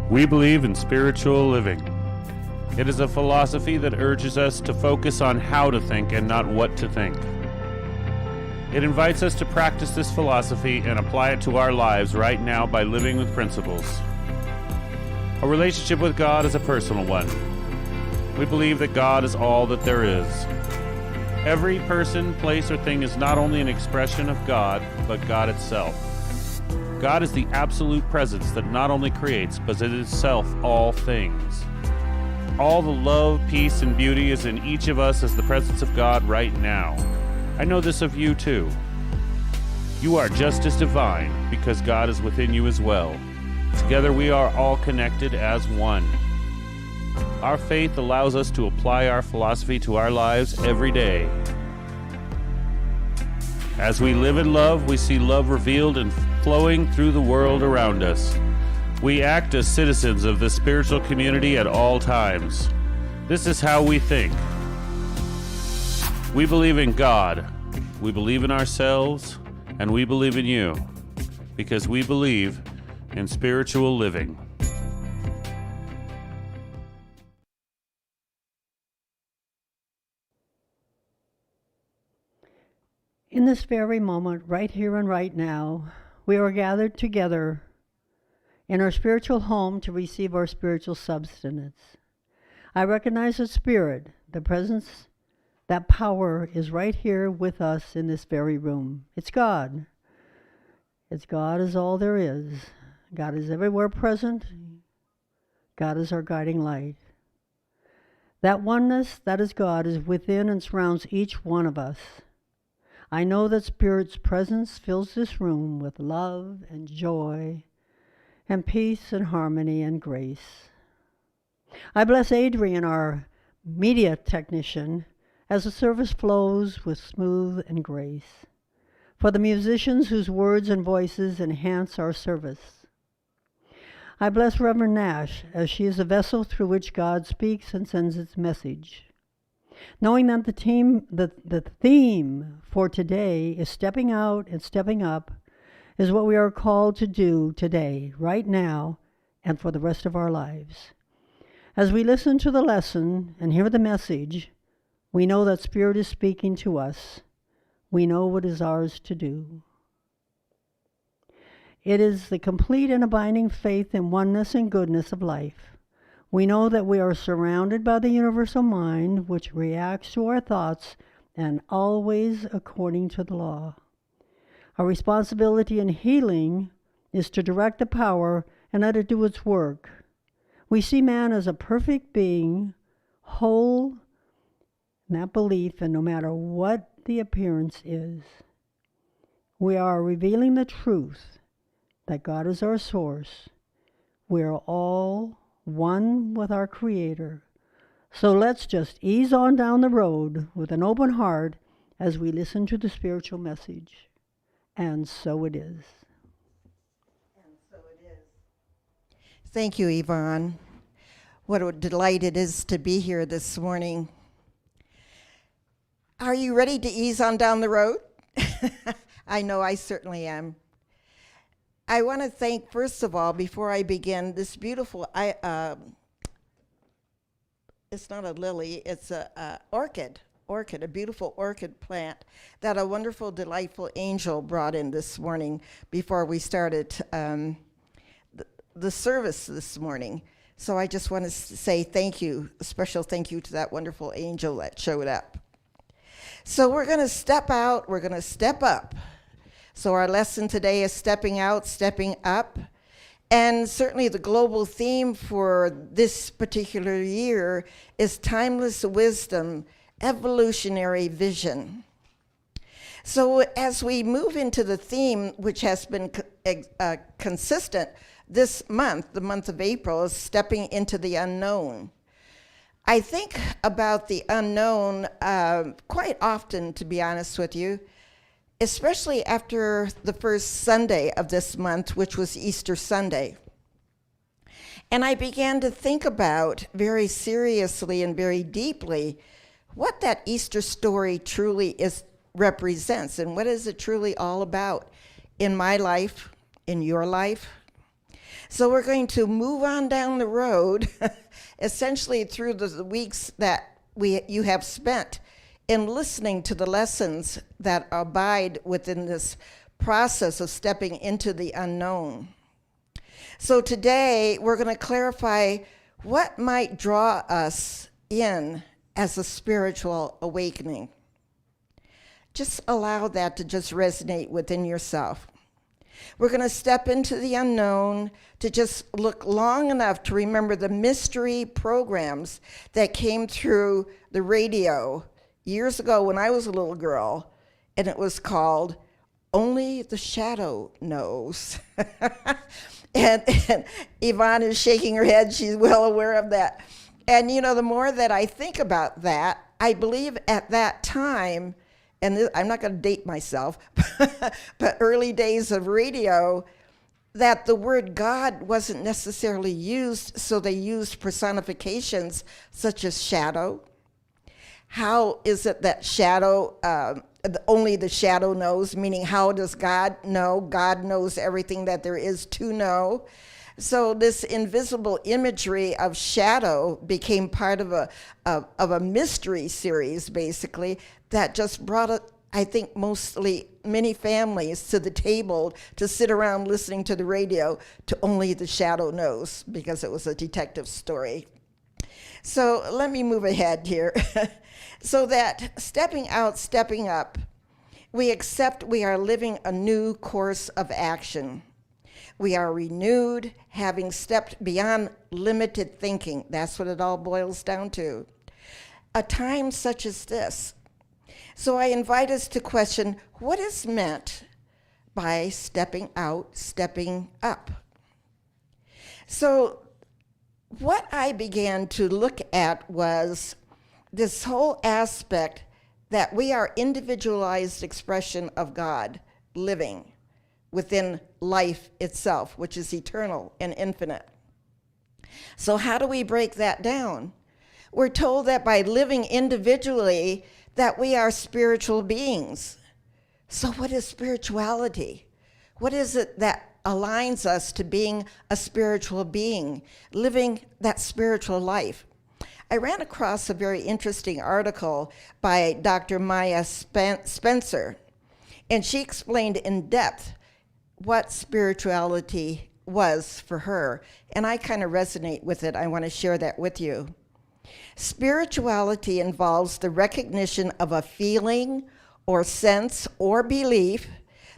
We believe in spiritual living. It is a philosophy that urges us to focus on how to think and not what to think. It invites us to practice this philosophy and apply it to our lives right now by living with principles. A relationship with God is a personal one. We believe that God is all that there is. Every person, place, or thing is not only an expression of God, but God itself. God is the absolute presence that not only creates, but is itself all things. All the love, peace, and beauty is in each of us as the presence of God right now. I know this of you too. You are just as divine because God is within you as well. Together we are all connected as one. Our faith allows us to apply our philosophy to our lives every day. As we live in love, we see love revealed and flowing through the world around us. We act as citizens of the spiritual community at all times. This is how we think. We believe in God, we believe in ourselves, and we believe in you, because we believe in spiritual living. In this very moment, right here and right now, we are gathered together in our spiritual home to receive our spiritual substance. I recognize the Spirit, the presence, that power is right here with us in this very room. It's God. It's God is all there is. God is everywhere present. God is our guiding light. That oneness, that is God, is within and surrounds each one of us. I know that Spirit's presence fills this room with love and joy and peace and harmony and grace. I bless Adrian, our media technician, as the service flows with smooth and grace, for the musicians whose words and voices enhance our service. I bless Reverend Nash, as she is a vessel through which God speaks and sends its message. Knowing that the theme for today is stepping out and stepping up is what we are called to do today, right now, and for the rest of our lives. As we listen to the lesson and hear the message, we know that Spirit is speaking to us. We know what is ours to do. It is the complete and abiding faith in oneness and goodness of life. We know that we are surrounded by the universal mind, which reacts to our thoughts and always according to the law. Our responsibility in healing is to direct the power and let it do its work. We see man as a perfect being, whole in that belief, and no matter what the appearance is. We are revealing the truth that God is our source. We are all one with our Creator. So let's just ease on down the road with an open heart as we listen to the spiritual message. And so it is. And so it is. Thank you, Evonne. What a delight it is to be here this morning. Are you ready to ease on down the road? I know I certainly am. I want to thank, first of all, before I begin, this beautiful, it's not a lily, it's a orchid, a beautiful orchid plant that a wonderful, delightful angel brought in this morning before we started the service this morning. So I just want to say thank you, a special thank you to that wonderful angel that showed up. So we're going to step out, we're going to step up. So our lesson today is stepping out, stepping up. And certainly the global theme for this particular year is timeless wisdom, evolutionary vision. So as we move into the theme, which has been consistent this month, the month of April, is stepping into the unknown. I think about the unknown quite often, to be honest with you, especially after the first Sunday of this month, which was Easter Sunday. And I began to think about very seriously and very deeply what that Easter story truly represents, and what is it truly all about in my life, in your life. So we're going to move on down the road, essentially through the weeks that you have spent in listening to the lessons that abide within this process of stepping into the unknown. So today we're going to clarify what might draw us in as a spiritual awakening. Just allow that to just resonate within yourself. We're going to step into the unknown to just look long enough to remember the mystery programs that came through the radio years ago when I was a little girl, and it was called Only the Shadow Knows. and Evonne is shaking her head. She's well aware of that. And you know, the more that I think about that, I believe at that time, and I'm not going to date myself, but early days of radio, that the word God wasn't necessarily used, so they used personifications such as shadow. How is it that shadow, only the shadow knows, meaning how does God know? God knows everything that there is to know. So this invisible imagery of shadow became part of a mystery series, basically, that just brought, I think, many families to the table to sit around listening to the radio to Only the Shadow Knows, because it was a detective story. So let me move ahead here. So that stepping out, stepping up, we accept we are living a new course of action. We are renewed, having stepped beyond limited thinking. That's what it all boils down to. A time such as this. So I invite us to question what is meant by stepping out, stepping up. So what I began to look at was this whole aspect that we are individualized expression of God living within life itself, which is eternal and infinite. So how do we break that down? We're told that by living individually that we are spiritual beings. So what is spirituality? What is it that aligns us to being a spiritual being, living that spiritual life? I ran across a very interesting article by Dr. Maya Spencer, and she explained in depth what spirituality was for her, and I kind of resonate with it. I want to share that with you. Spirituality involves the recognition of a feeling or sense or belief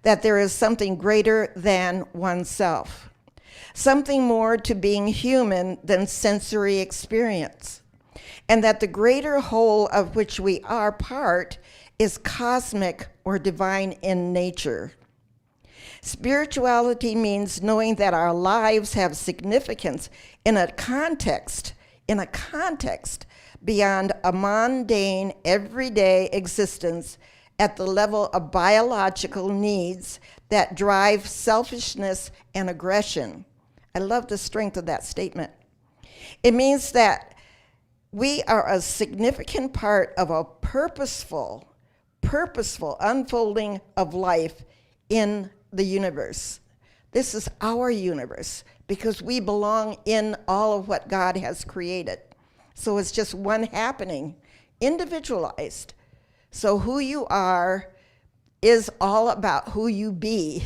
that there is something greater than oneself, something more to being human than sensory experience, and that the greater whole of which we are part is cosmic or divine in nature. Spirituality means knowing that our lives have significance in a context beyond a mundane, everyday existence at the level of biological needs that drive selfishness and aggression. I love the strength of that statement. It means that we are a significant part of a purposeful unfolding of life in the universe. This is our universe because we belong in all of what God has created. So it's just one happening, individualized. So who you are is all about who you be.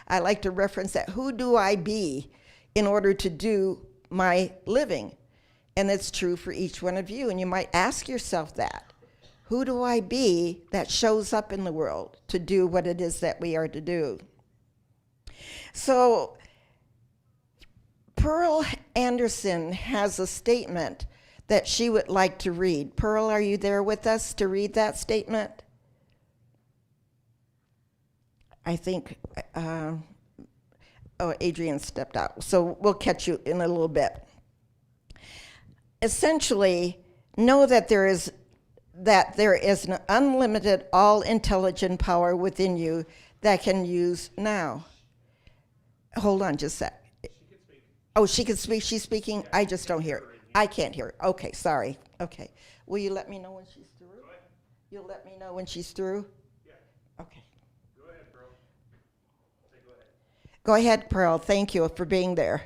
I like to reference that. Who do I be in order to do my living? And it's true for each one of you. And you might ask yourself that. Who do I be that shows up in the world to do what it is that we are to do? So Pearl Anderson has a statement that she would like to read. Pearl, are you there with us to read that statement? I think, Adrian stepped out. So we'll catch you in a little bit. Essentially, know that there is an unlimited, all-intelligent power within you that can use now. Hold on just a sec. She can speak. Oh, she can speak. She's speaking. Yeah, I just don't hear it. I can't hear it. Okay, sorry. Okay. Will you let me know when she's through? Go ahead. You'll let me know when she's through? Yeah. Okay. Go ahead, bro. Say go ahead. Go ahead, Pearl. Thank you for being there.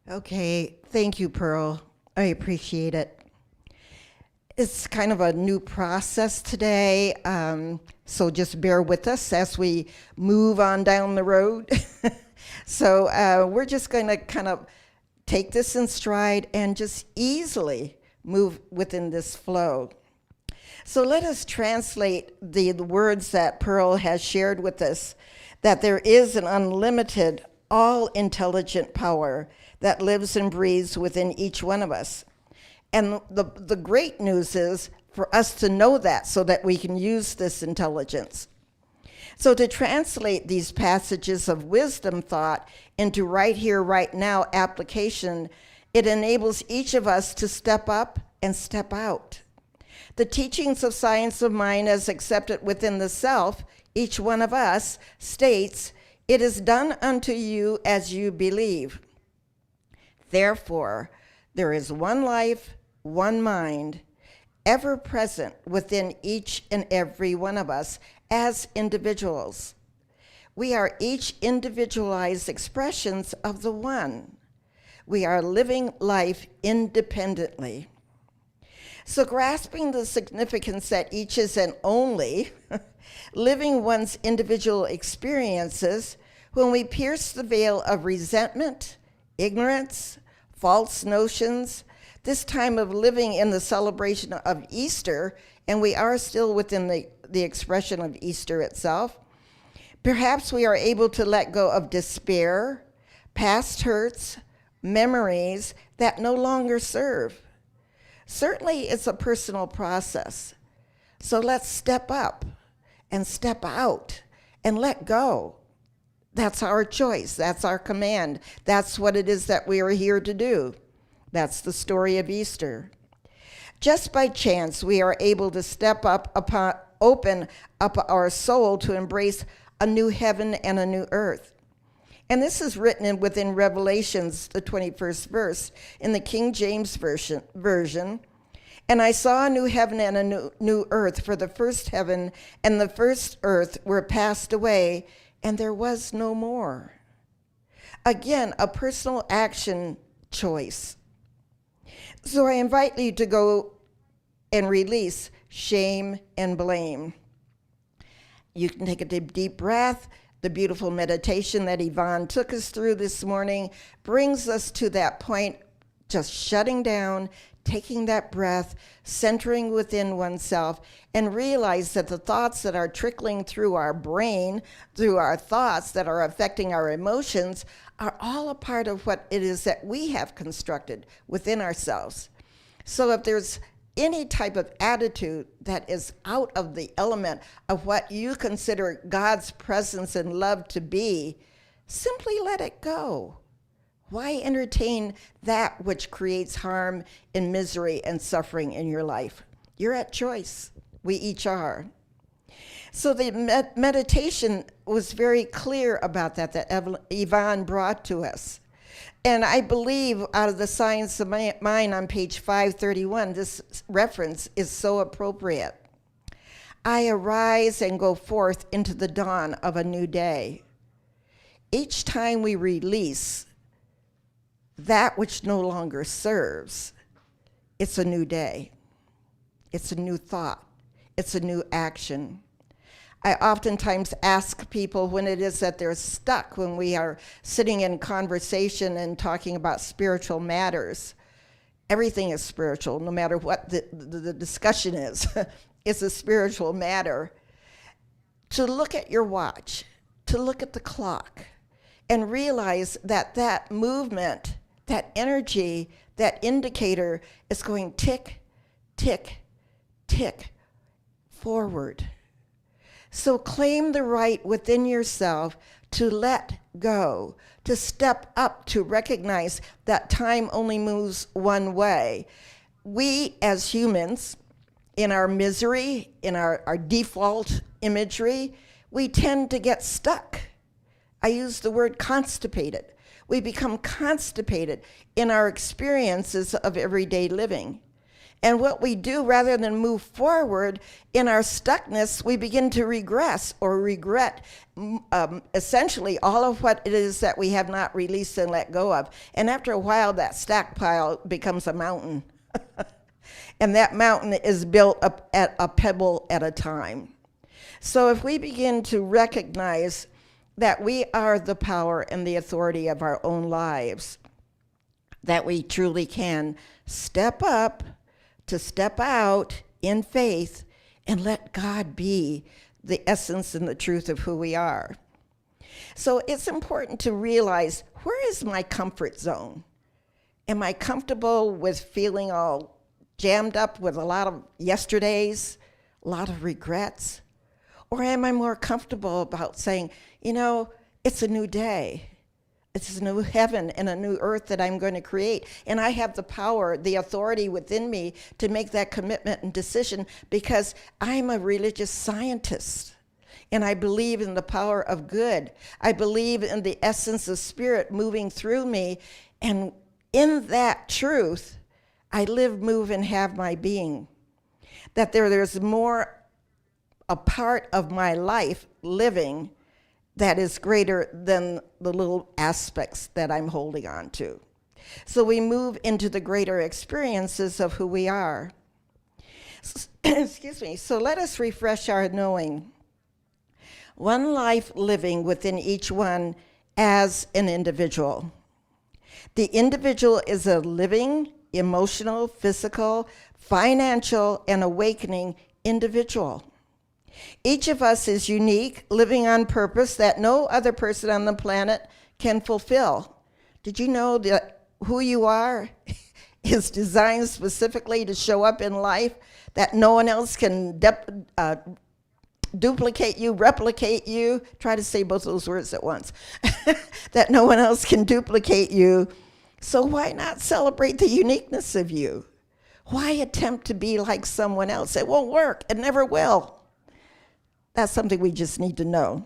Okay, thank you, Pearl. I appreciate it. It's kind of a new process today, so just bear with us as we move on down the road. So we're just going to kind of take this in stride and just easily move within this flow. So let us translate the words that Pearl has shared with us, that there is an unlimited, all-intelligent power that lives and breathes within each one of us. And the great news is for us to know that so that we can use this intelligence. So to translate these passages of wisdom thought into right here, right now application, it enables each of us to step up and step out. The teachings of science of mind as accepted within the self, each one of us, states, "It is done unto you as you believe." Therefore, there is one life, one mind, ever present within each and every one of us as individuals. We are each individualized expressions of the one. We are living life independently. So grasping the significance that each is an only, living one's individual experiences, when we pierce the veil of resentment, ignorance, false notions, this time of living in the celebration of Easter, and we are still within the expression of Easter itself, perhaps we are able to let go of despair, past hurts, memories that no longer serve. Certainly, it's a personal process. So let's step up and step out and let go. That's our choice. That's our command. That's what it is that we are here to do. That's the story of Easter. Just by chance, we are able to step up, open up our soul to embrace a new heaven and a new earth. And this is written within Revelations, the 21st verse, in the King James Version. "And I saw a new heaven and a new earth, for the first heaven and the first earth were passed away, and there was no more." Again, a personal action choice. So I invite you to go and release shame and blame. You can take a deep breath. The beautiful meditation that Evonne took us through this morning brings us to that point, just shutting down, taking that breath, centering within oneself, and realize that the thoughts that are trickling through our brain, through our thoughts that are affecting our emotions, are all a part of what it is that we have constructed within ourselves. So if there's any type of attitude that is out of the element of what you consider God's presence and love to be, simply let it go. Why entertain that which creates harm and misery and suffering in your life? You're at choice. We each are. So the meditation was very clear about that Evonne brought to us. And I believe out of the Science of Mind on page 531, this reference is so appropriate. I arise and go forth into the dawn of a new day. Each time we release that which no longer serves, it's a new day. It's a new thought. It's a new action. I oftentimes ask people when it is that they're stuck, when we are sitting in conversation and talking about spiritual matters. Everything is spiritual, no matter what the discussion is. It's a spiritual matter. To look at your watch, to look at the clock, and realize that that movement, that energy, that indicator is going tick, tick, tick forward. So claim the right within yourself to let go, to step up, to recognize that time only moves one way. We as humans, in our misery, in our default imagery, we tend to get stuck. I use the word constipated. We become constipated in our experiences of everyday living. And what we do, rather than move forward in our stuckness, we begin to regress or regret essentially all of what it is that we have not released and let go of. And after a while, that stack pile becomes a mountain. And that mountain is built up at a pebble at a time. So if we begin to recognize that we are the power and the authority of our own lives, that we truly can step up, to step out in faith and let God be the essence and the truth of who we are. So it's important to realize, where is my comfort zone? Am I comfortable with feeling all jammed up with a lot of yesterdays, a lot of regrets? Or am I more comfortable about saying, it's a new day. It's a new heaven and a new earth that I'm going to create. And I have the power, the authority within me to make that commitment and decision, because I'm a religious scientist. And I believe in the power of good. I believe in the essence of spirit moving through me. And in that truth, I live, move, and have my being. That there's more a part of my life living that is greater than the little aspects that I'm holding on to. So we move into the greater experiences of who we are. Excuse me. So let us refresh our knowing. One life living within each one as an individual. The individual is a living, emotional, physical, financial, and awakening individual. Each of us is unique, living on purpose that no other person on the planet can fulfill. Did you know that who you are is designed specifically to show up in life, that no one else can duplicate you, replicate you? Try to say both those words at once. That no one else can duplicate you. So why not celebrate the uniqueness of you? Why attempt to be like someone else? It won't work. It never will. That's something we just need to know.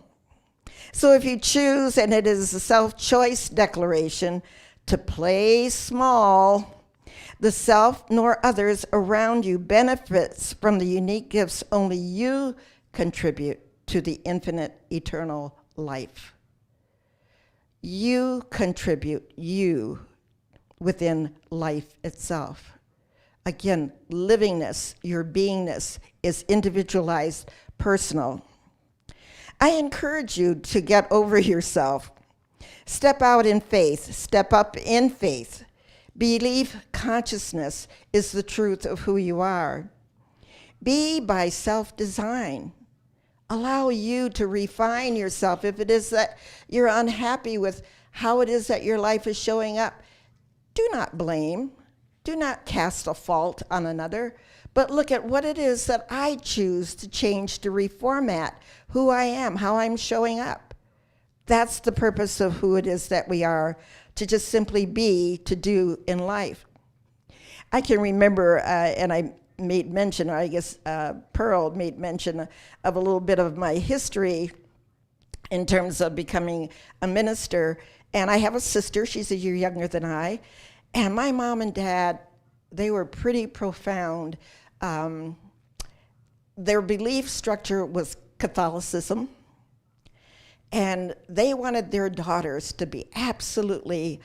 So if you choose, and it is a self-choice declaration, to play small, the self nor others around you benefits from the unique gifts only you contribute to the infinite eternal life. You contribute, you, within life itself. Again, livingness, your beingness, is individualized, personal. I encourage you to get over yourself. Step out in faith. Step up in faith. Believe consciousness is the truth of who you are. Be by self-design. Allow you to refine yourself. If it is that you're unhappy with how it is that your life is showing up, do not blame. Do not cast a fault on another, but look at what it is that I choose to change, to reformat who I am, how I'm showing up. That's the purpose of who it is that we are, to just simply be, to do in life. I can remember, and I made mention, or I guess Pearl made mention of a little bit of my history. in terms of becoming a minister. And I have a sister, she's a year younger than I. And my mom and dad, they were pretty profound. Their belief structure was Catholicism. And they wanted their daughters to be absolutely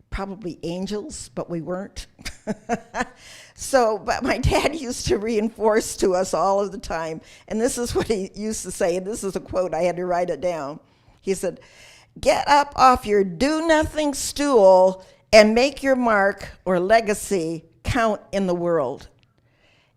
probably angels, but we weren't. But my dad used to reinforce to us all of the time, and this is what he used to say, and this is a quote, I had to write it down. He said, "Get up off your do-nothing stool and make your mark or legacy count in the world."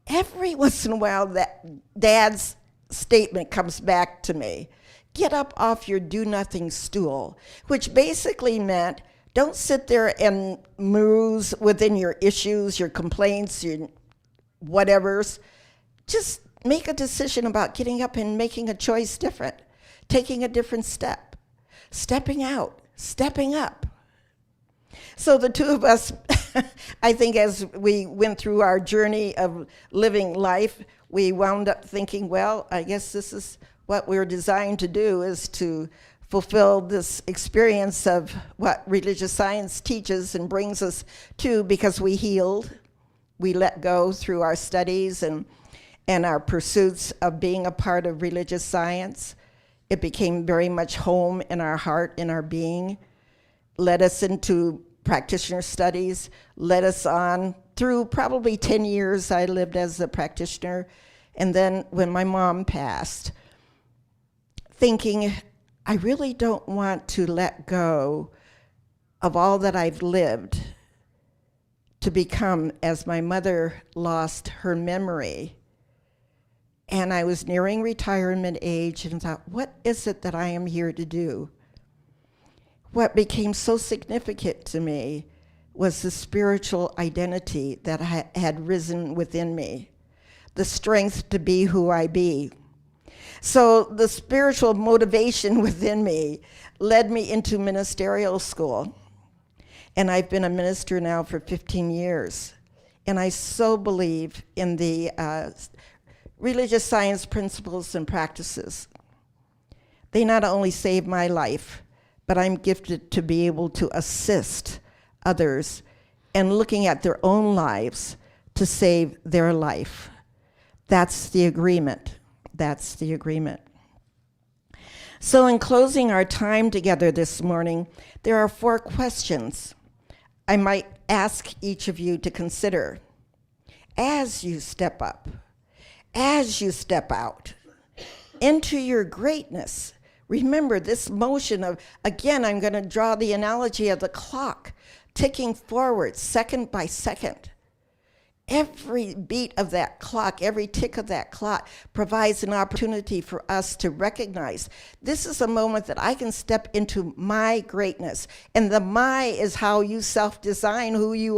Every once in a while, that Dad's statement comes back to me. Get up off your do-nothing stool, which basically meant don't sit there and muse within your issues, your complaints, your whatevers. Just make a decision about getting up and making a choice different, taking a different step, stepping out, stepping up. So the two of us, I think as we went through our journey of living life, we wound up thinking, well, I guess this is what we're designed to do, is to fulfill this experience of what religious science teaches and brings us to, because we healed, we let go through our studies and our pursuits of being a part of religious science. It became very much home in our heart, in our being, led us into practitioner studies, led us on through probably 10 years I lived as a practitioner. And then when my mom passed, thinking, I really don't want to let go of all that I've lived to become, as my mother lost her memory. And I was nearing retirement age and thought, what is it that I am here to do? What became so significant to me was the spiritual identity that had risen within me, the strength to be who I be. So the spiritual motivation within me led me into ministerial school. And I've been a minister now for 15 years. And I so believe in the religious science principles and practices. They not only saved my life, but I'm gifted to be able to assist others in looking at their own lives to save their life. That's the agreement. That's the agreement. So in closing our time together this morning, there are 4 questions I might ask each of you to consider as you step up, as you step out into your greatness. Remember this motion of, again, I'm going to draw the analogy of the clock ticking forward second by second. Every beat of that clock, every tick of that clock provides an opportunity for us to recognize this is a moment that I can step into my greatness. And the my is how you self-design who you